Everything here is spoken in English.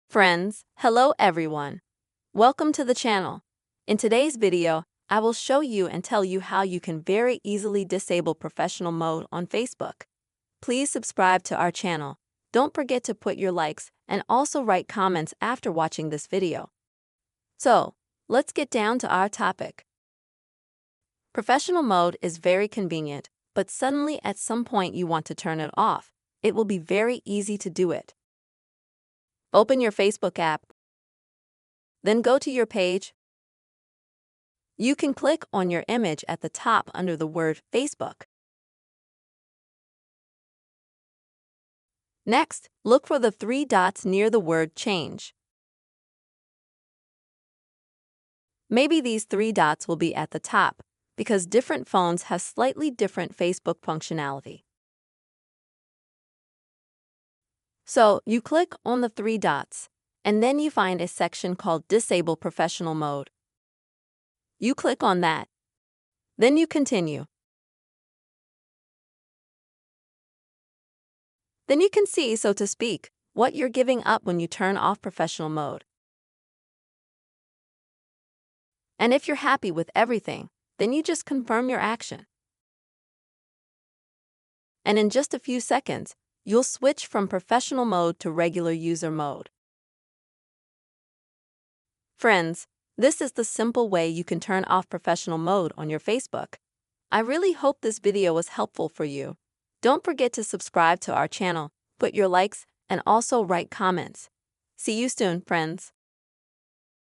Friends, hello everyone. Welcome to the channel. In today's video, I will show you and tell you how you can very easily disable professional mode on Facebook. Please subscribe to our channel. Don't forget to put your likes and also write comments after watching this video. So, let's get down to our topic. Professional mode is very convenient, but suddenly at some point you want to turn it off. It will be very easy to do it. Open your Facebook app. Then go to your page. You can click on your image at the top under the word Facebook. Next, look for the three dots near the word Change. Maybe these three dots will be at the top, because different phones have slightly different Facebook functionality. So, you click on the three dots, and then you find a section called Disable Professional Mode. You click on that. Then you continue. Then you can see, so to speak, what you're giving up when you turn off professional mode. And if you're happy with everything, then you just confirm your action. And in just a few seconds, you'll switch from professional mode to regular user mode. Friends, this is the simple way you can turn off professional mode on your Facebook. I really hope this video was helpful for you. Don't forget to subscribe to our channel, put your likes, and also write comments. See you soon, friends.